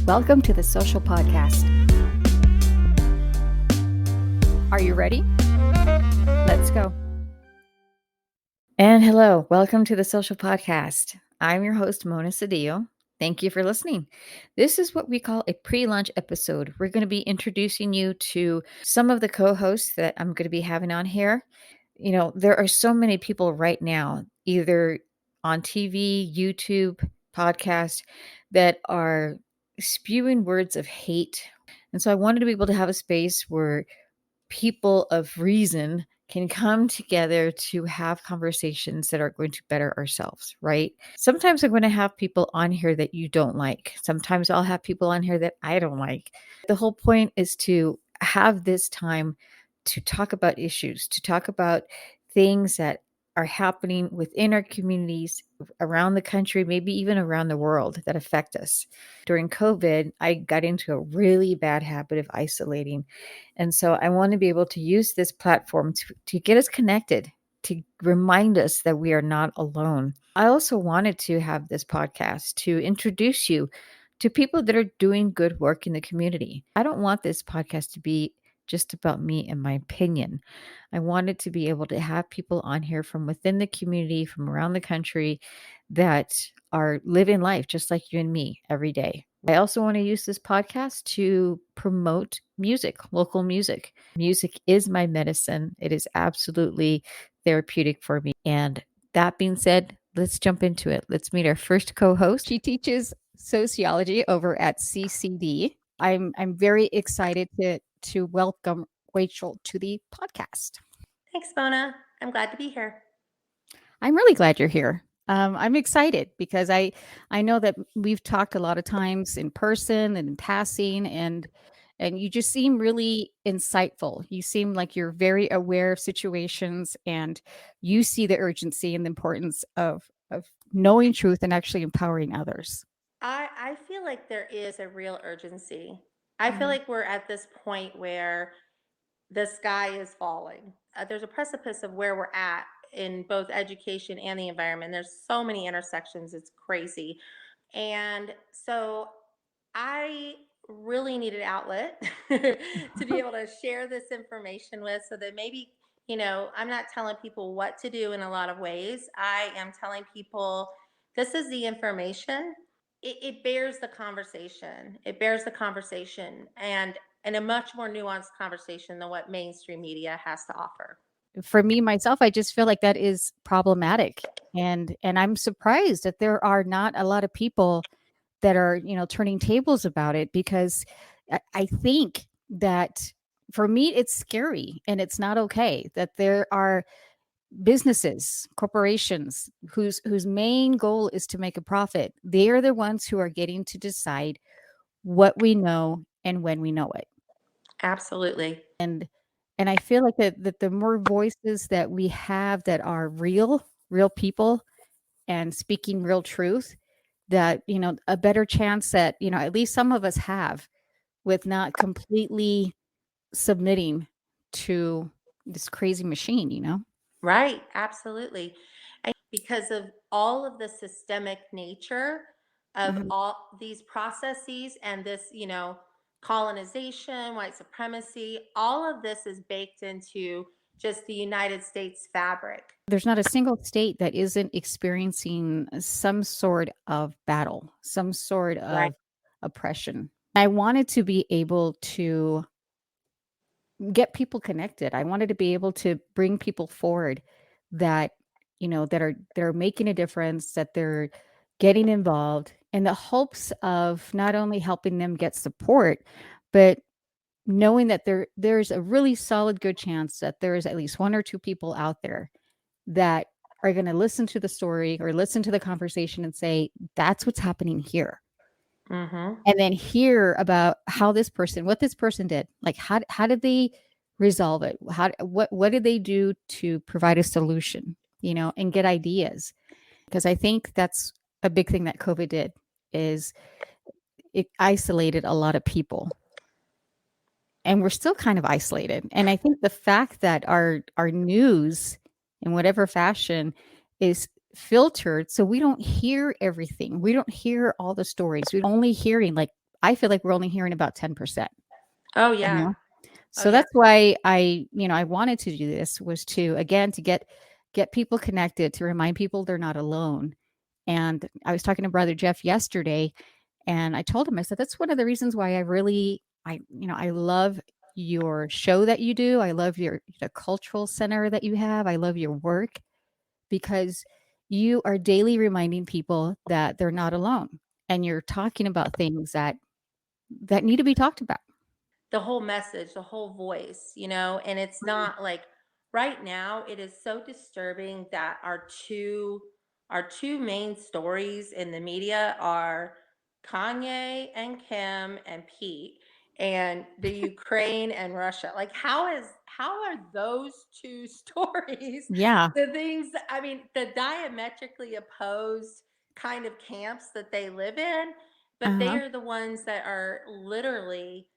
Welcome to the Social Podcast. Are you ready? Let's go. And hello, welcome to the Social Podcast. I'm your host, Mona Cedillo. Thank you for listening. This is what we call a pre-launch episode. We're going to be introducing you to some of the co-hosts that I'm going to be having on here. You know, there are so many people right now, either on TV, YouTube, podcast, that are spewing words of hate. And so I wanted to be able to have a space where people of reason can come together to have conversations that are going to better ourselves, right? Sometimes I'm going to have people on here that you don't like. Sometimes I'll have people on here that I don't like. The whole point is to have this time to talk about issues, to talk about things that are happening within our communities around the country, maybe even around the world that affect us. During COVID, I got into a really bad habit of isolating. And so I want to be able to use this platform to get us connected, to remind us that we are not alone. I also wanted to have this podcast to introduce you to people that are doing good work in the community. I don't want this podcast to be just about me and my opinion. I wanted to be able to have people on here from within the community, from around the country, that are living life just like you and me every day. I also want to use this podcast to promote music, local music. Music is my medicine. It is absolutely therapeutic for me. And that being said, let's jump into it. Let's meet our first co-host. She teaches sociology over at CCD. I'm very excited to welcome Rachel to the podcast. Thanks, Mona. I'm glad to be here. I'm really glad you're here. I'm excited because I know that we've talked a lot of times in person and in passing, and you just seem really insightful. You seem like you're very aware of situations, and you see the urgency and the importance of knowing truth and actually empowering others. I feel like there is a real urgency. I feel like we're at this point where the sky is falling. There's a precipice of where we're at in both education and the environment. There's so many intersections, it's crazy. And so I really need an outlet to be able to share this information with, so that maybe, I'm not telling people what to do in a lot of ways. I am telling people this is the information. It bears the conversation. It bears the conversation, and a much more nuanced conversation than what mainstream media has to offer. For me myself, I just feel like that is problematic, and I'm surprised that there are not a lot of people that are, turning tables about it, because I think that for me it's scary and it's not okay that there are businesses, corporations whose main goal is to make a profit. They are the ones who are getting to decide what we know and when we know it. Absolutely. And I feel like that the more voices that we have that are real people and speaking real truth, that, a better chance that, at least some of us have, with not completely submitting to this crazy machine. Right. Absolutely. And because of all of the systemic nature of Mhm. all these processes and this, colonization, white supremacy, all of this is baked into just the United States fabric. There's not a single state that isn't experiencing some sort of battle, some sort Right. of oppression. I wanted to be able to get people connected. I wanted to be able to bring people forward that, that are making a difference, that they're getting involved, in the hopes of not only helping them get support, but knowing that there's a really solid good chance that there's at least one or two people out there that are going to listen to the story or listen to the conversation and say, that's what's happening here. Mm-hmm. And then hear about what this person did. Like, how did they resolve it? What did they do to provide a solution, and get ideas? Because I think that's a big thing that COVID did, is it isolated a lot of people. And we're still kind of isolated. And I think the fact that our news, in whatever fashion, is filtered, so we don't hear everything. We don't hear all the stories. We're only hearing like I feel like we're only hearing about 10%, Oh you yeah. know? Oh So yeah. that's why I wanted to do this, was to, again, to get people connected, to remind people they're not alone. And I was talking to Brother Jeff yesterday, and I told him, I said, that's one of the reasons why I love your show that you do. I love the cultural center that you have. I love your work, because you are daily reminding people that they're not alone, and you're talking about things that need to be talked about. The whole message, the whole voice, and it's not like right now it is so disturbing that our two main stories in the media are Kanye and Kim and Pete and the Ukraine and Russia. Like how are those two stories Yeah. the things I mean, the diametrically opposed kind of camps that they live in, but they Uh-huh. are the ones that are literally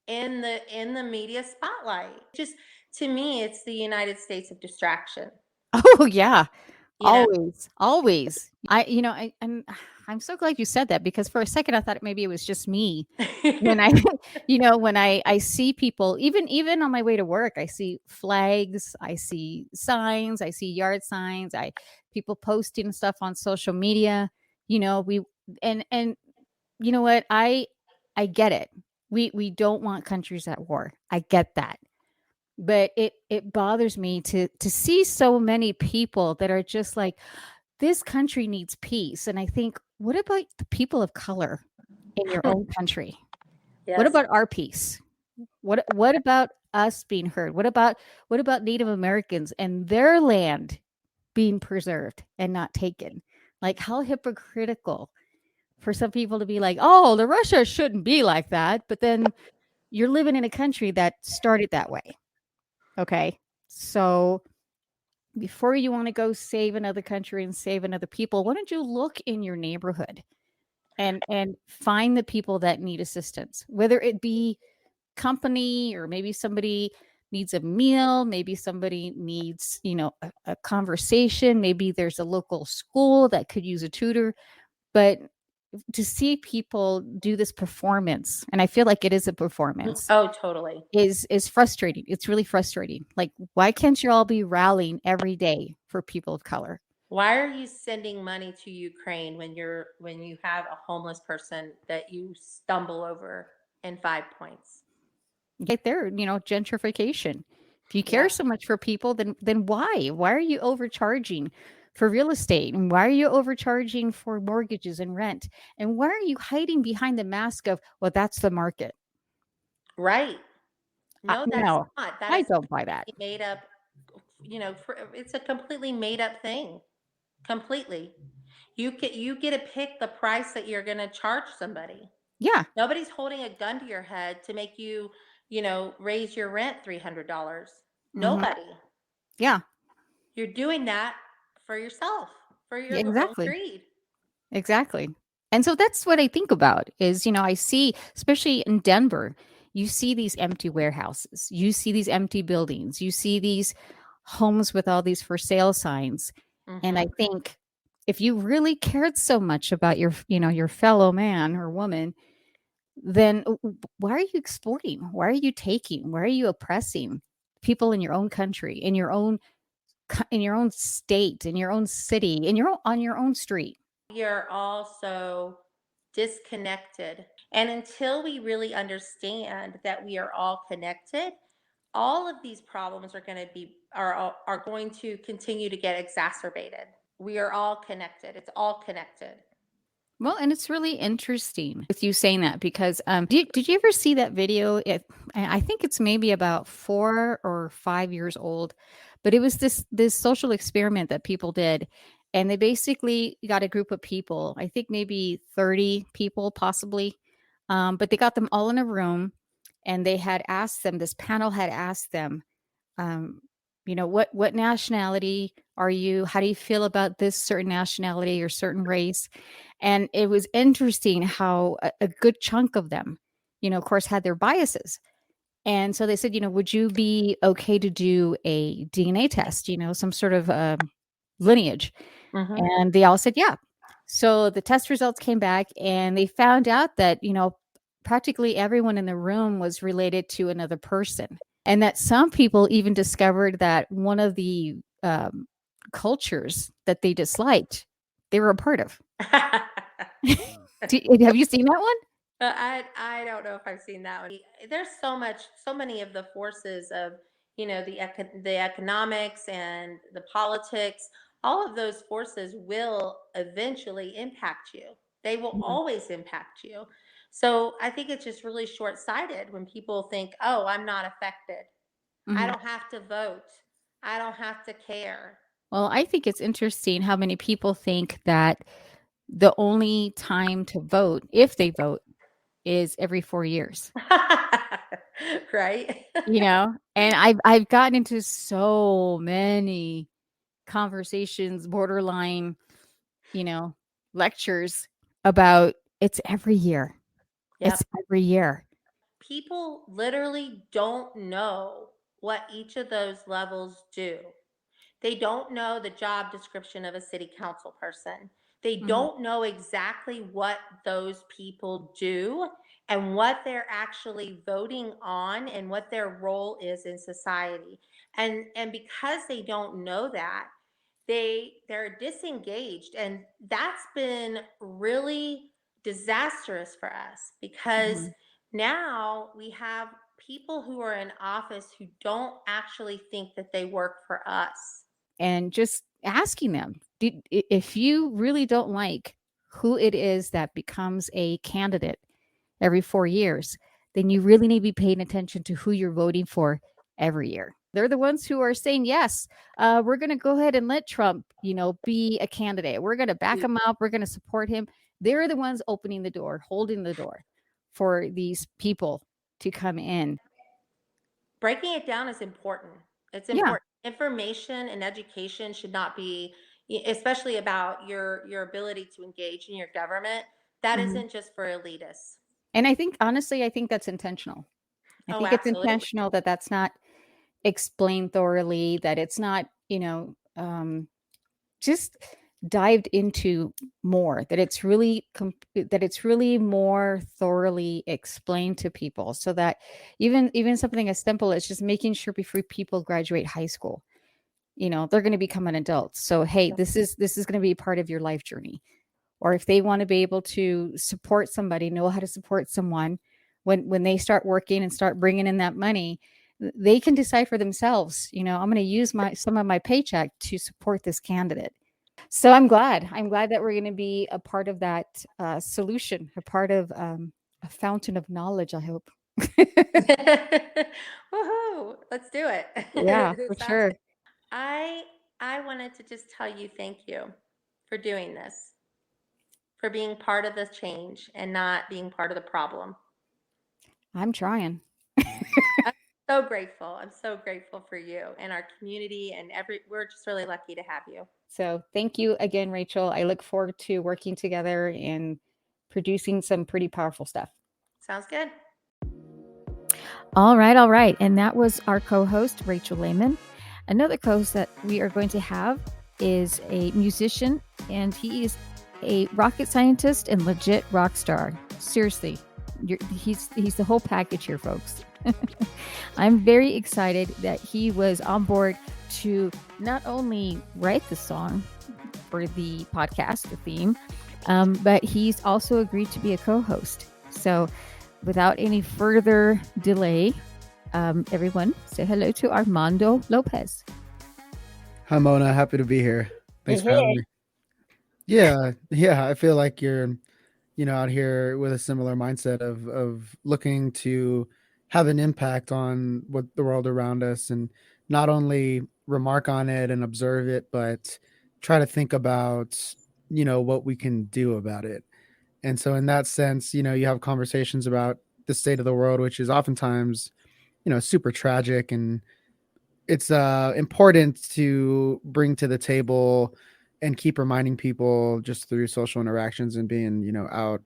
in the media spotlight. Just to me, it's the United States of distraction. Oh, yeah. You know, Always, always. I'm so glad you said that, because for a second I thought maybe it was just me when I when I see people, even on my way to work, I see flags, I see signs, I see yard signs, I people posting stuff on social media, we and you know what? I get it. We don't want countries at war. I get that. But it bothers me to see so many people that are just like, this country needs peace. And I think, what about the people of color in your own country? What yes, about our peace? What about us being heard? What about Native Americans and their land being preserved and not taken? Like, how hypocritical for some people to be like, oh, the Russia shouldn't be like that. But then you're living in a country that started that way. Okay. So before you want to go save another country and save another people, why don't you look in your neighborhood and find the people that need assistance, whether it be company, or maybe somebody needs a meal, maybe somebody needs, a conversation, maybe there's a local school that could use a tutor. But to see people do this performance, and I feel like it is a performance, oh, totally. is frustrating. It's really frustrating. Like, why can't you all be rallying every day for people of color? Why are you sending money to Ukraine when you have a homeless person that you stumble over in 5 points? Right there, gentrification. If you care Yep. so much for people, then why? Why are you overcharging for real estate? And why are you overcharging for mortgages and rent? And why are you hiding behind the mask of, well, that's the market? Right. No, that's No, not. That I is don't buy that. made up. It's a completely made up thing. Completely. You get to pick the price that you're going to charge somebody. Yeah. Nobody's holding a gun to your head to make raise your rent $300. Hmm. Nobody. Yeah. You're doing that for yourself, for Yeah, your own exactly. greed. Exactly. And so that's what I think about is, I see, especially in Denver, you see these empty warehouses, you see these empty buildings, you see these homes with all these for sale signs. And I Hmm. think, if you really cared so much about your fellow man or woman, then why are you exploiting? Why are you taking? Why are you oppressing people in your own country, in your own state, in your own city, on your own street? You're also disconnected. And until we really understand that we are all connected, all of these problems are going to continue to get exacerbated. We are all connected. It's all connected. Well, and it's really interesting with you saying that, because did you ever see that video? I think it's maybe about 4 or 5 years old, but it was this social experiment that people did, and they basically got a group of people. I think maybe 30 people, possibly, but they got them all in a room, and they had asked them. This panel had asked them, um, what nationality are you? How do you feel about this certain nationality or certain race? And it was interesting how a good chunk of them, of course, had their biases. And so they said, would you be okay to do a DNA test, some sort of lineage? Hmm. And they all said, yeah. So the test results came back, and they found out that, practically everyone in the room was related to another person. And that some people even discovered that one of the cultures that they disliked, they were a part of. Have you seen that one? I don't know if I've seen that one. There's so many of the forces of, the economics and the politics. All of those forces will eventually impact you. They will Mhm. always impact you. So I think it's just really short-sighted when people think, "Oh, I'm not affected. I Mhm. don't have to vote. I don't have to care." Well, I think it's interesting how many people think that the only time to vote, if they vote, is every 4 years. Right? And I've gotten into so many conversations, borderline, you know, lectures about it's every year. Yep. It's every year. People literally don't know what each of those levels do. They don't know the job description of a city council person. They Mhm. don't know exactly what those people do and what they're actually voting on and what their role is in society. And because they don't know that, they're disengaged, and that's been really disastrous for us because Mhm. now we have people who are in office who don't actually think that they work for us. And just asking them, if you really don't like who it is that becomes a candidate every 4 years, then you really need to be paying attention to who you're voting for every year. They're the ones who are saying, yes, we're going to go ahead and let Trump, be a candidate. We're going to back him up. We're going to support him. They're the ones opening the door, holding the door for these people to come in. Breaking it down is important. It's Yeah. important. Information and education should not be, especially about your ability to engage in your government. That Mhm. isn't just for elitists. And I think, honestly, I think that's intentional. I Oh, think it's absolutely. intentional that that's not explained thoroughly, that it's not, just dived into more, that it's really that it's really more thoroughly explained to people, so that even something as simple as just making sure before people graduate high school, they're going to become an adult. So hey, this is going to be part of your life journey. Or if they want to be able to support somebody, know how to support someone when they start working and start bringing in that money, they can decide for themselves, I'm going to use my some of my paycheck to support this candidate. So I'm glad that we're going to be a part of that solution, a part of a fountain of knowledge, I hope. Woohoo! Let's do it. Yeah, for It sounds good. sure. I I wanted to just tell you thank you for doing this, for being part of the change and not being part of the problem. I'm trying. I'm so grateful. I'm so grateful for you and our community, and we're just really lucky to have you. So thank you again, Rachel. I look forward to working together and producing some pretty powerful stuff. Sounds good. All right, all right. And that was our co host, Rachel Lehman. Another co host that we are going to have is a musician, and he is a rocket scientist and legit rock star. Seriously, he's the whole package here, folks. I'm very excited that he was on board to not only write the song for the podcast, the theme, but he's also agreed to be a co host. So, without any further delay, everyone say hello to Armando Lopez. Hi, Mona. Happy to be here. Thanks for having me. Yeah, yeah. I feel like you're, out here with a similar mindset of looking to have an impact on what the world around us, and not only remark on it and observe it, but try to think about, what we can do about it. And so, in that sense, you have conversations about the state of the world, which is oftentimes, super tragic, and it's important to bring to the table and keep reminding people just through social interactions and being out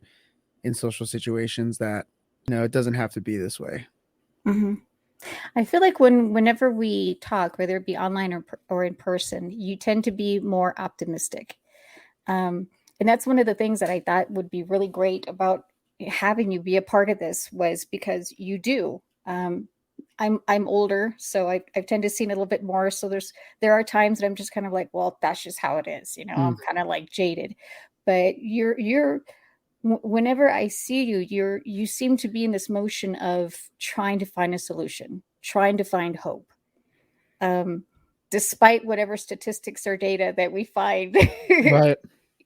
in social situations that it doesn't have to be this way. Mm-hmm. I feel like whenever we talk, whether it be online or in person, you tend to be more optimistic. And that's one of the things that I thought would be really great about having you be a part of this was because you do. I'm older, so I've tended to see it a little bit more. So there are times that I'm just kind of like, well, that's just how it is. I'm Mm. kind of like jaded. But whenever I see you, you seem to be in this motion of trying to find a solution, trying to find hope. Um, Despite whatever statistics or data that we find. Right.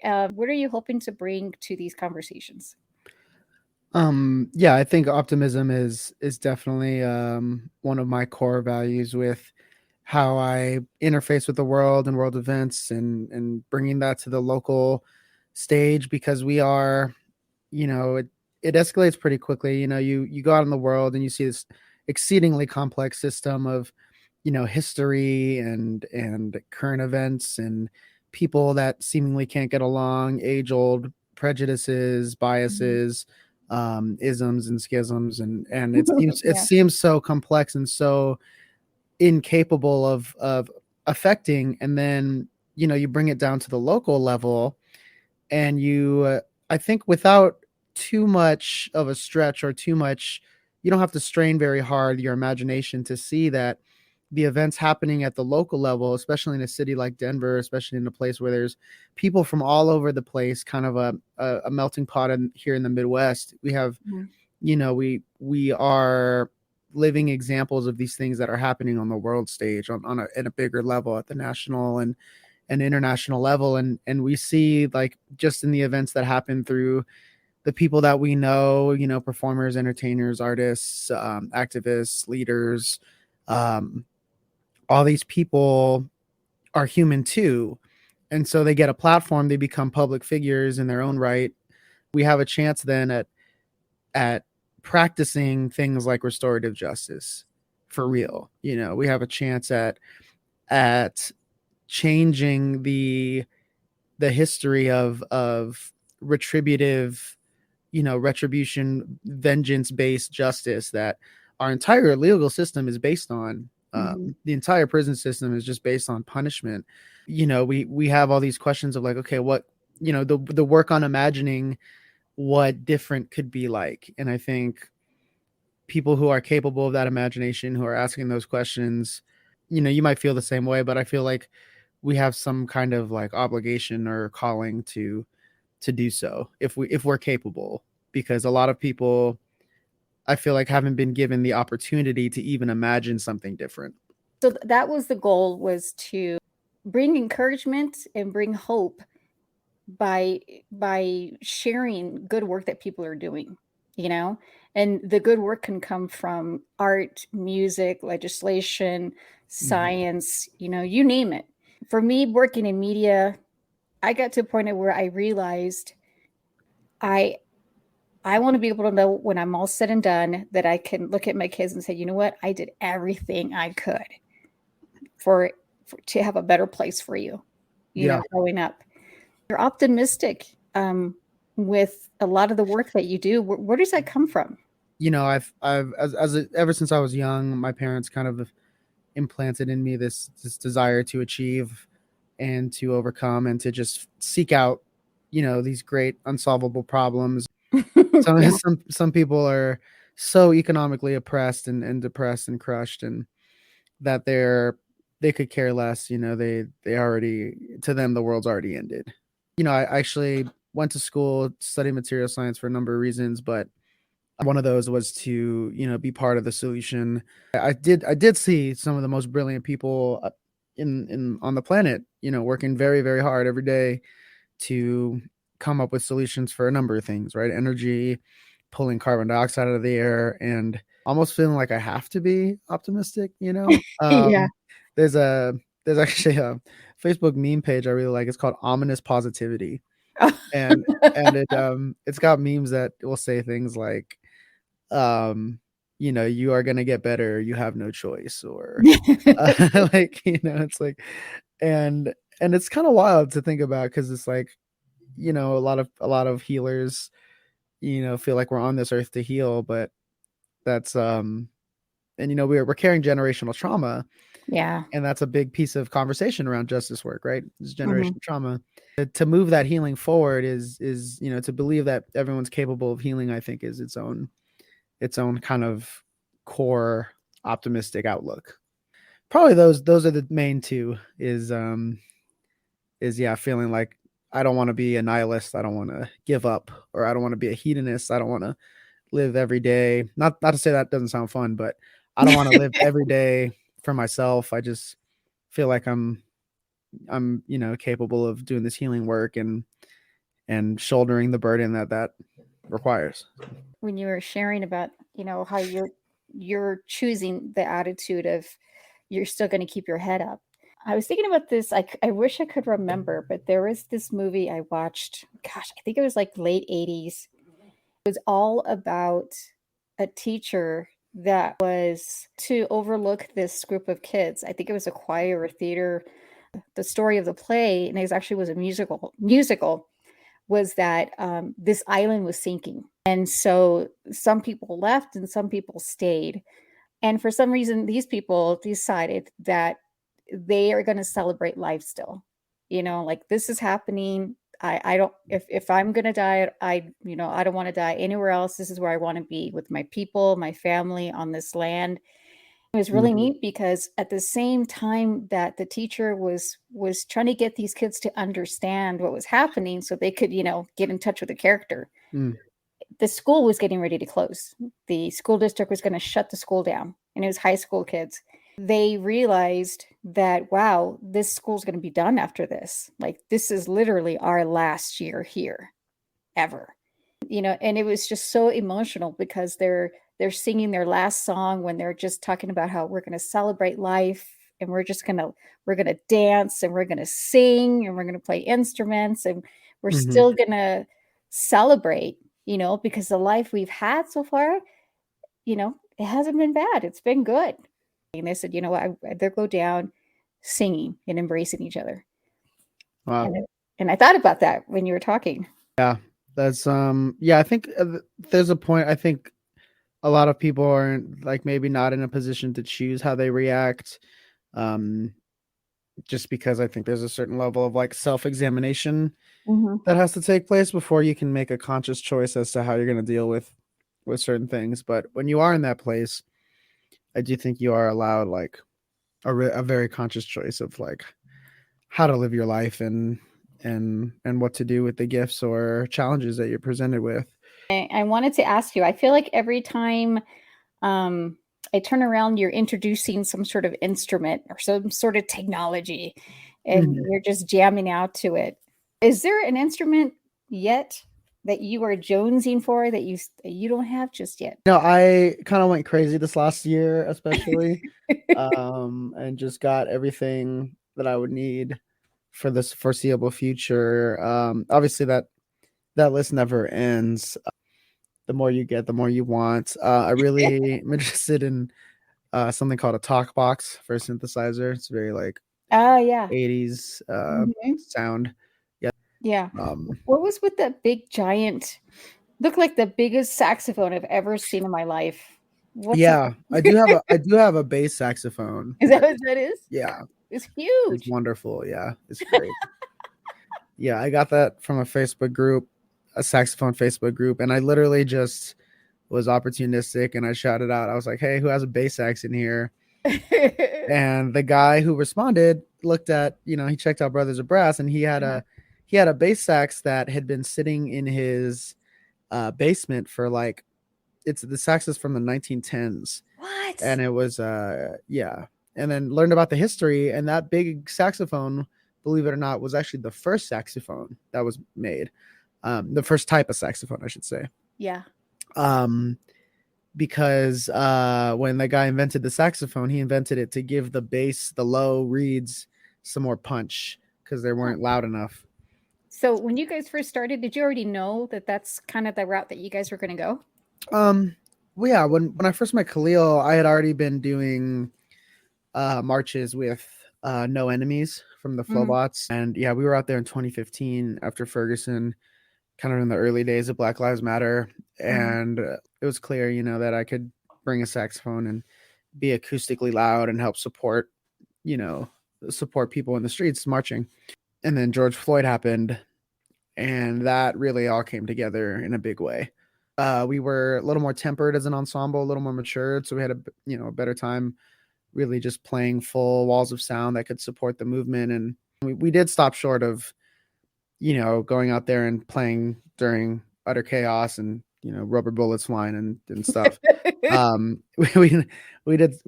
What are you hoping to bring to these conversations? Yeah, I think optimism is definitely one of my core values with how I interface with the world and world events, and bringing that to the local stage, because we are, it escalates pretty quickly. You go out in the world and you see this exceedingly complex system of, history and current events, and people that seemingly can't get along, age old prejudices, biases, isms and schisms, and it Yeah. seems so complex and so incapable of affecting. And then, you bring it down to the local level, and I think without too much of a stretch, or too much, you don't have to strain very hard your imagination to see that the events happening at the local level, especially in a city like Denver, especially in a place where there's people from all over the place, kind of a melting pot here in the Midwest. We have, Mhm. we are living examples of these things that are happening on the world stage, at a bigger level, at the national and international level. And we see, like, just in the events that happen through the people that we know, performers, entertainers, artists, activists, leaders, um, all these people are human too. And so they get a platform, they become public figures in their own right. We have a chance then at practicing things like restorative justice for real. We have a chance at changing the history of retributive, retribution, vengeance based justice that our entire legal system is based on. Mhm. The entire prison system is just based on punishment. We have all these questions of, like, okay, what, the work on imagining what different could be like. And I think people who are capable of that imagination, who are asking those questions, you might feel the same way, but I feel like we have some kind of, like, obligation or calling to do so, if we're capable, because a lot of people, I feel like, haven't been given the opportunity to even imagine something different. So that was the goal, was to bring encouragement and bring hope by sharing good work that people are doing, you know? And the good work can come from art, music, legislation, Mhm. science, you name it. For me, working in media, I got to a point where I realized I I want to be able to know when I'm all said and done that I can look at my kids and say, you know what, I did everything I could for, to have a better place for you, Yeah. growing up. You're optimistic with a lot of the work that you do. Where does that come from? I've ever since I was young, my parents kind of implanted in me this desire to achieve and to overcome and to just seek out, these great unsolvable problems. Some Yeah. some people are so economically oppressed and depressed and crushed, and that they could care less. They already, to them, the world's already ended. I actually went to school, studied material science for a number of reasons, but one of those was to, be part of the solution. I did see some of the most brilliant people in on the planet, working very, very hard every day to come up with solutions for a number of things, right? Energy, pulling carbon dioxide out of the air, and almost feeling like I have to be optimistic, Yeah. there's a there's actually a Facebook meme page I really like. It's called Ominous Positivity. And it's got memes that will say things like, um you are going to get better, you have no choice, or like, it's like, and it's kind of wild to think about, because it's like, a lot of healers, feel like we're on this earth to heal, but that's we're carrying generational trauma, Yeah. and that's a big piece of conversation around justice work, right? It's Mhm. generational trauma. To move that healing forward is to believe that everyone's capable of healing, I think, is its own kind of core optimistic outlook. Probably those are the main two. Is yeah, feeling like I don't want to be a nihilist, I don't want to give up, or I don't want to be a hedonist, I don't want to live every day. Not to say that doesn't sound fun, but I don't want to live every day for myself. I just feel like I'm capable of doing this healing work and shouldering the burden that requires. When you were sharing about, how you're choosing the attitude of you're still going to keep your head up. I was thinking about this. I wish I could remember, but there was this movie I watched. Gosh, I think it was like late 80s. It was all about a teacher that was to overlook this group of kids. I think it was a choir or theater. The story of the play, and it actually was a musical, was that this island was sinking. And so some people left and some people stayed. And for some reason, these people decided that they are going to celebrate life still. Like this is happening. I don't, if I'm going to die, I don't want to die anywhere else. This is where I want to be with my people, my family on this land. It was really neat because at the same time that the teacher was trying to get these kids to understand what was happening so they could, get in touch with the character. Mm. The school was getting ready to close. The school district was going to shut the school down, and it was high school kids. They realized that, wow, this school's going to be done after this. Like, this is literally our last year here ever. And it was just so emotional because they're singing their last song when they're just talking about how we're going to celebrate life, and we're going to dance, and we're going to sing, and we're going to play instruments, and we're still going to celebrate, because the life we've had so far, it hasn't been bad. It's been good. And they said, you know what, I'd rather go down singing and embracing each other. Wow. And I thought about that when you were talking. Yeah, that's yeah, I think there's a point. I think a lot of people are like maybe not in a position to choose how they react, um just because I think there's a certain level of like self-examination Mhm. that has to take place before you can make a conscious choice as to how you're going to deal with certain things. But when you are in that place, I do think you are allowed like a very conscious choice of like how to live your life and what to do with the gifts or challenges that you're presented with. I wanted to ask you, I feel like every time um, I turn around, you're introducing some sort of instrument or some sort of technology, and Mhm. you're just jamming out to it. Is there an instrument yet that you are jonesing for that you don't have just yet? No, I kind of went crazy this last year, especially, and just got everything that I would need for this foreseeable future. Obviously, that list never ends. The more you get, the more you want. I really am interested in something called a talk box for a synthesizer. It's very like Oh yeah. 80s Mhm. sound. Yeah. Yeah. Um, What was with that big giant? Looked like the biggest saxophone I've ever seen in my life. What's up? yeah, I do have a bass saxophone. Is that what that is? Yeah, It's it's huge. wonderful. Yeah, it's great. Yeah, I got that from a Facebook group, a saxophone Facebook group, and I literally just was opportunistic and I shouted out. I was like, "Hey, who has a bass sax in here?" And the guy who responded looked at, he checked out Brothers of Brass, and he had a bass sax that had been sitting in his basement for like it's the sax is from the 1910s, What? and it was yeah, and then learned about the history, and that big saxophone, believe it or not, was actually the first saxophone that was made, the first type of saxophone, I should say. Yeah. Um, because when the guy invented the saxophone, he invented it to give the bass, the low reeds, some more punch because they Huh. weren't loud enough. So when you guys first started, did you already know that that's kind of the route that you guys were going to go? Um, well, yeah, when I first met Khalil, I had already been doing marches with No Enemies from the Mhm. Flowbots, and yeah, we were out there in 2015 after Ferguson, kind of in the early days of Black Lives Matter, Mhm. and it was clear, that I could bring a saxophone and be acoustically loud and help support, you know, support people in the streets marching. And then George Floyd happened, and that really all came together in a big way. We were a little more tempered as an ensemble, a little more matured, so we had a better time really just playing full walls of sound that could support the movement. And we did stop short of, going out there and playing during utter chaos and, rubber bullets flying and stuff. We we did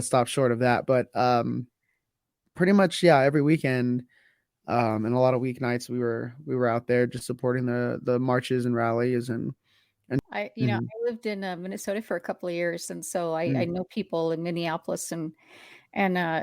stop short of that, but pretty much, yeah, every weekend and a lot of weeknights we were out there just supporting the marches and rallies and I Mhm. lived in Minnesota for a couple of years, and so I Mm. know people in Minneapolis, and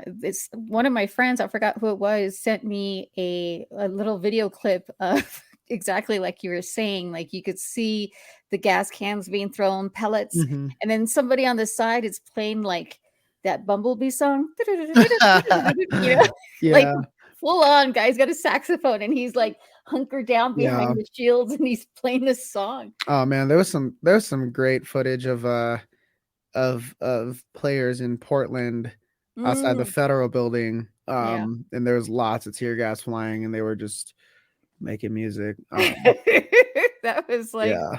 this one of my friends, I forgot who it was, sent me a little video clip of exactly like you were saying, like you could see the gas cans being thrown, pellets, Mhm. and then somebody on the side is playing like that Bumblebee song, you know, like Yeah, full on guy's got a saxophone and he's like hunkered down yeah. behind the shields and he's playing this song. Oh man, there was some great footage of players in Portland outside the Mm, Federal building. yeah. And there was lots of tear gas flying, and they were just making music. That was like, Yeah,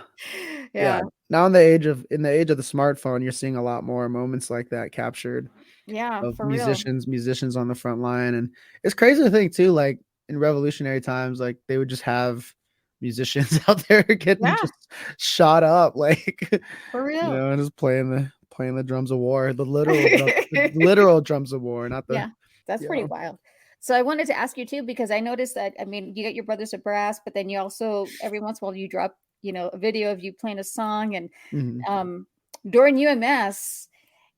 yeah. yeah, Now in the age of the smartphone, you're seeing a lot more moments like that captured yeah, of for real. musicians on the front line. And it's crazy to think too, like in revolutionary times, like they would just have musicians out there getting Yeah, just shot up, like for real. and just playing the drums of war, the literal drums of war, not the Yeah, that's pretty yeah. wild. So I wanted to ask you too, because I noticed that, I mean, you got your brothers at brass, but then you also, every once in a while, you drop, a video of you playing a song. And Mhm. um, during UMS,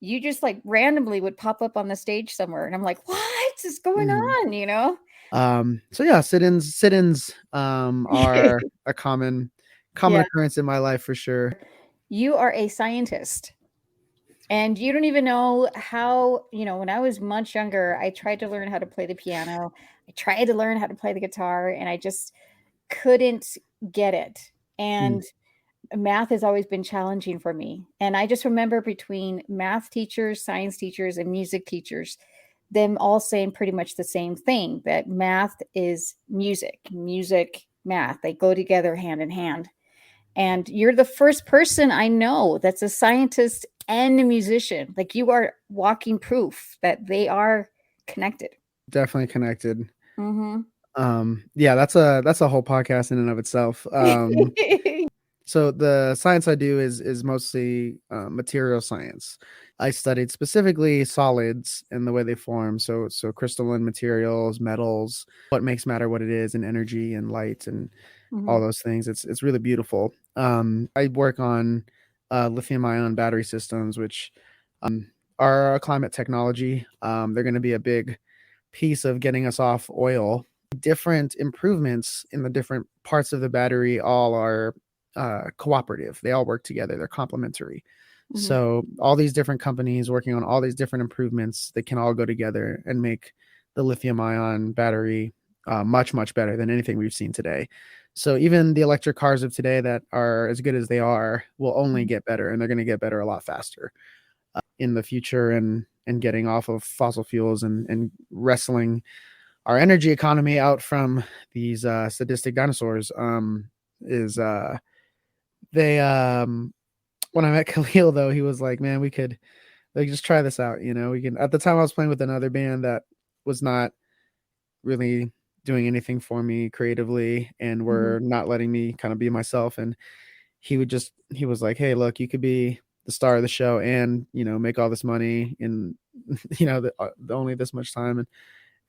you just like randomly would pop up on the stage somewhere. And I'm like, what is going Mhm. on? So yeah, sit-ins are a common Yeah. occurrence in my life for sure. You are a scientist. And you don't even know how, when I was much younger, I tried to learn how to play the piano. I tried to learn how to play the guitar, and I just couldn't get it. Mm, And math has always been challenging for me. And I just remember between math teachers, science teachers, and music teachers, them all saying pretty much the same thing, that math is music, math. They go together hand in hand. And you're the first person I know that's a scientist and a musician. Like you are walking proof that they are connected. definitely connected. Mm-hmm. Yeah, that's a whole podcast in and of itself. So the science I do is mostly material science. I studied specifically solids and the way they form. So crystalline materials, metals, what makes matter what it is, and energy and light and Mm-hmm. all those things. It's really beautiful. I work on lithium ion battery systems, which are a climate technology. They're going to be a big piece of getting us off oil. Different improvements in the different parts of the battery all are cooperative. They all work together. They're complementary. Mm-hmm. So all these different companies working on all these different improvements, they can all go together and make the lithium ion battery much, much better than anything we've seen today. So even the electric cars of today that are as good as they are will only get better, and they're going to get better a lot faster in the future, and getting off of fossil fuels and wrestling our energy economy out from these sadistic dinosaurs is they when I met Khalil, though, he was like, man, we could like just try this out, we can. At the time I was playing with another band that was not really doing anything for me creatively and Mm-hmm. were not letting me kind of be myself. And he was like, hey, look, you could be the star of the show and make all this money in only this much time. And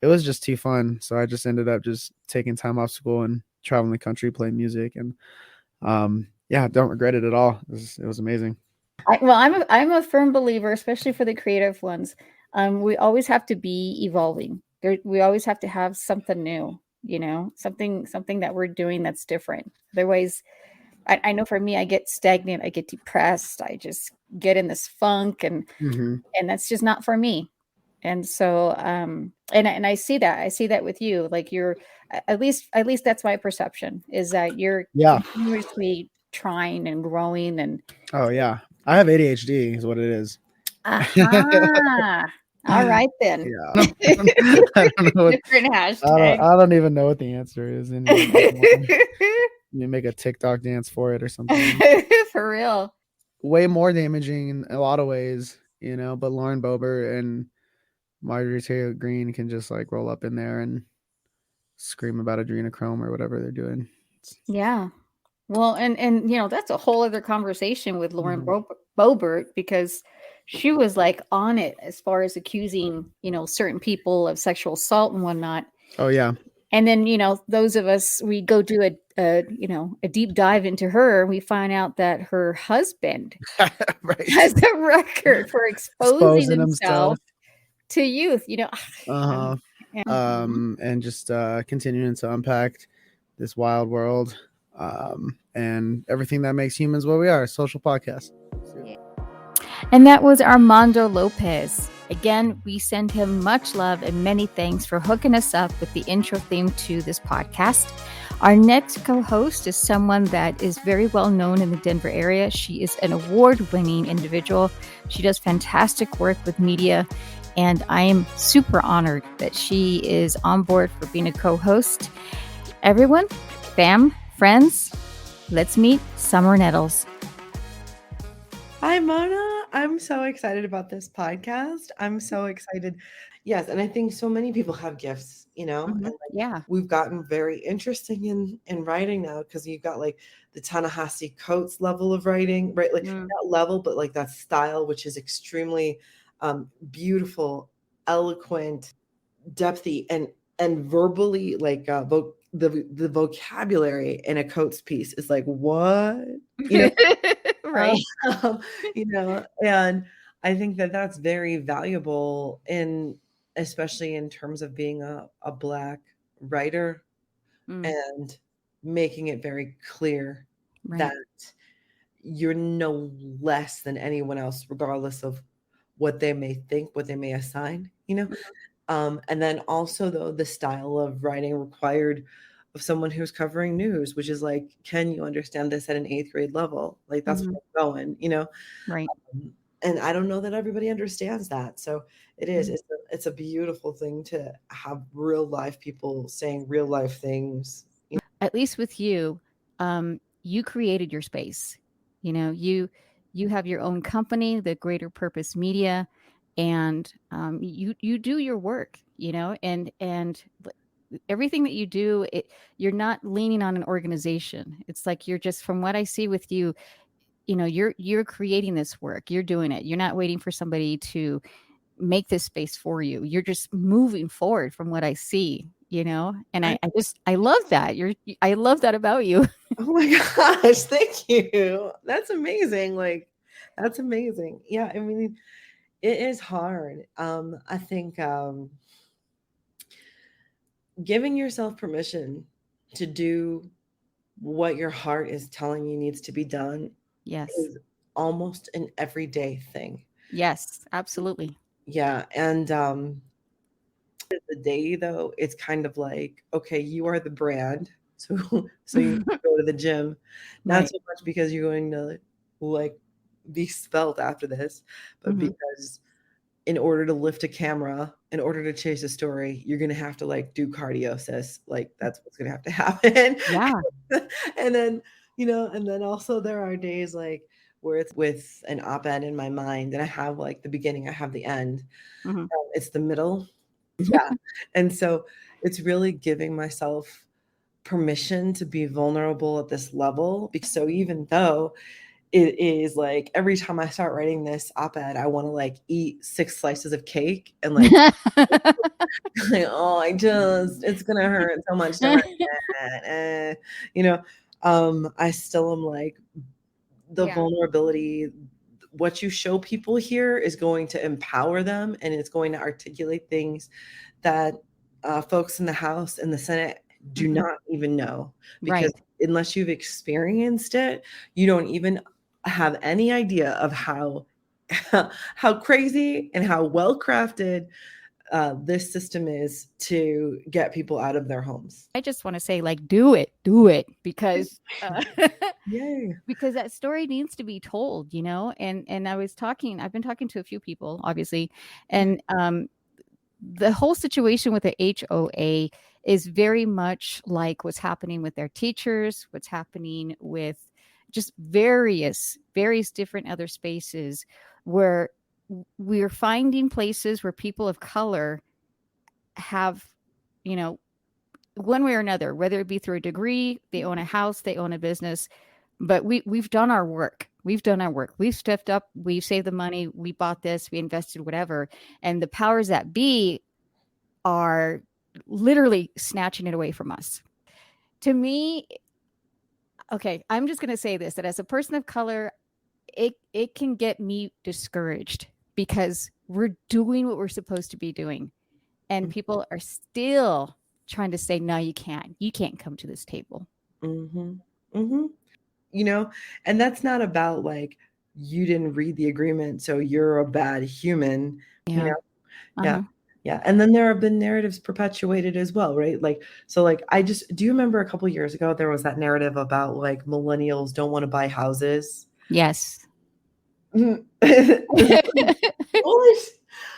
it was just too fun, so I just ended up just taking time off school and traveling the country playing music. And yeah, don't regret it at all. It was amazing. I'm a firm believer, especially for the creative ones. We always have to be evolving. We always have to have something new. Something that we're doing that's different. Otherwise, I know for me, I get stagnant. I get depressed. I just get in this funk, Hmm. and that's just not for me. And so, and I see that with you. Like you're, at least that's my perception, is that you're Yeah. continuously trying and growing. And Oh yeah, I have ADHD is what it is. Aha. All right then. Yeah. I don't know what, Different hashtag. I don't even know what the answer is anymore. You make a TikTok dance for it or something. For real. Way more damaging in a lot of ways, but Lauren Boebert and Marjorie Taylor Greene can just like roll up in there and scream about adrenochrome or whatever they're doing. Yeah. Well, and that's a whole other conversation with Lauren Mhm. Boebert, because she was like on it as far as accusing, certain people of sexual assault and whatnot. Oh yeah. And then, those of us, we go do a deep dive into her, and we find out that her husband Right. has a record for exposing Exposing himself himself. to youth, Uh-huh. And just continuing to unpack this wild world, and everything that makes humans what we are, social podcast. And that was Armando Lopez. Again, we send him much love and many thanks for hooking us up with the intro theme to this podcast. Our next co-host is someone that is very well known in the Denver area. She is an award-winning individual. She does fantastic work with media, and I am super honored that she is on board for being a co-host. Everyone, fam, friends, let's meet Summer Nettles. Hi, Mona. I'm so excited about this podcast. I'm so excited. Yes, and I think so many people have gifts, and like Yeah. we've gotten very interesting in writing now because you've got like the Ta-Nehisi Coates level of writing, right? Like not level, but like that style, which is extremely beautiful, eloquent, depthy, and verbally like the vocabulary in a Coates piece is like what Right. um, and I think that that's very valuable especially in terms of being a Black writer and making it very clear Right. that you're no less than anyone else, regardless of what they may think, what they may assign, and then also though the style of writing required of someone who's covering news, which is like, can you understand this at an 8th grade level? Like that's where I'm going, Right. and I don't know that everybody understands that. So it is, it's a beautiful thing to have real life people saying real life things. At least with you, you created your space. You have your own company, the Greater Purpose Media, and you do your work. And everything that you do, you're not leaning on an organization. It's like you're just, from what I see with you, you're creating this work. You're doing it. You're not waiting for somebody to make this space for you. You're just moving forward from what I see, and I love that. I love that about you. Oh my gosh, thank you. That's amazing. Like, that's amazing. Yeah, I mean, it is hard. I think giving yourself permission to do what your heart is telling you needs to be done Yes. is almost an everyday thing. Yes, absolutely. Yeah, and the day though, it's kind of like, okay, you are the brand. So you need to go to the gym. Not Right. so much because you're going to like be spelt after this, but because in order to lift a camera, in order to chase a story, you're gonna have to like do cardio, sis. Like that's what's gonna have to happen. Yeah. And then, and then also there are days like where it's with an op-ed in my mind, and I have like the beginning, I have the end. It's the middle. Yeah. And so it's really giving myself permission to be vulnerable at this level. So even though it is like every time I start writing this op-ed, I want to like eat 6 slices of cake and like, oh, it's gonna hurt so much to write that. I still am like the vulnerability. What you show people here is going to empower them, and it's going to articulate things that folks in the House and the Senate do not even know, because unless you've experienced it, you don't even have any idea of how crazy and how well crafted this system is to get people out of their homes. I just want to say, like, do it because Yay. because that story needs to be told, and I've been talking to a few people, obviously, and the whole situation with the HOA is very much like what's happening with their teachers, what's happening with just various different other spaces where we're finding places where people of color have, one way or another, whether it be through a degree, they own a house, they own a business, but we've done our work. We've stepped up, we've saved the money, we bought this, we invested, whatever. And the powers that be are literally snatching it away from us. To me, okay, I'm just going to say this, that as a person of color, it can get me discouraged because we're doing what we're supposed to be doing. And people are still trying to say, no, you can't come to this table. Mm-hmm. Mm-hmm. And that's not about like, you didn't read the agreement, so you're a bad human. Yeah. Yeah. Yeah. And then there have been narratives perpetuated as well, right? Like, so like, do you remember a couple of years ago, there was that narrative about like millennials don't want to buy houses? Yes.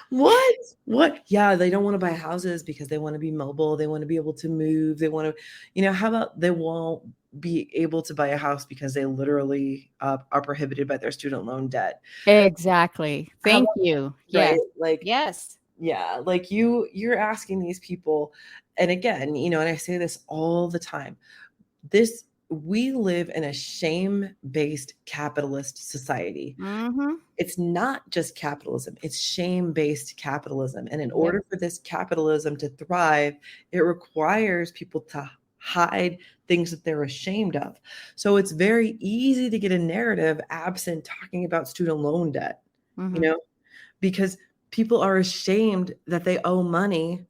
What? Yeah, they don't want to buy houses because they want to be mobile. They want to be able to move. They want to, how about they won't be able to buy a house because they literally are prohibited by their student loan debt? Exactly. Thank you. Right? Yes. Like, yes. Yeah, like you're asking these people, and again, and I say this all the time, we live in a shame-based capitalist society. Mm-hmm. It's not just capitalism, it's shame-based capitalism. And in order for this capitalism to thrive, it requires people to hide things that they're ashamed of. So it's very easy to get a narrative absent talking about student loan debt, because people are ashamed that they owe money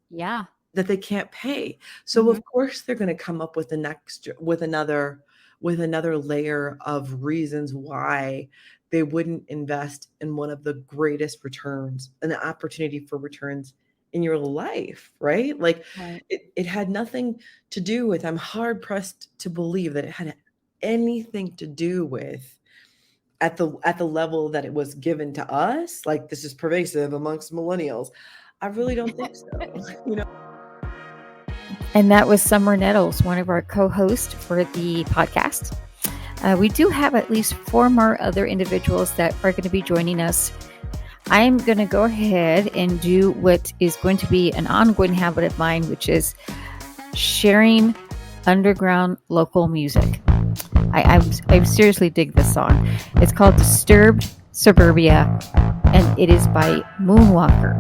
that they can't pay. So of course they're going to come up with another layer of reasons why they wouldn't invest in one of the greatest returns, an opportunity for returns in your life, right? Like it had nothing to do with, I'm hard pressed to believe that it had anything to do with at the level that it was given to us, like this is pervasive amongst millennials. I really don't think so. And that was Summer Nettles, one of our co-hosts for the podcast. We do have at least 4 more other individuals that are going to be joining us. I'm going to go ahead and do what is going to be an ongoing habit of mine, which is sharing underground local music. I seriously dig this song. It's called Disturbed Suburbia, and it is by Moonwalker.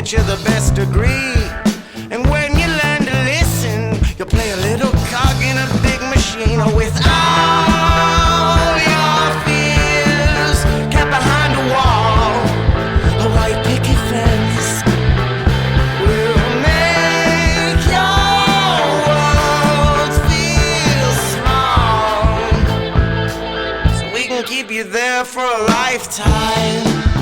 You the best degree, and when you learn to listen, you'll play a little cog in a big machine. With all your fears kept behind a wall, a white picket fence will make your world feel small, so we can keep you there for a lifetime.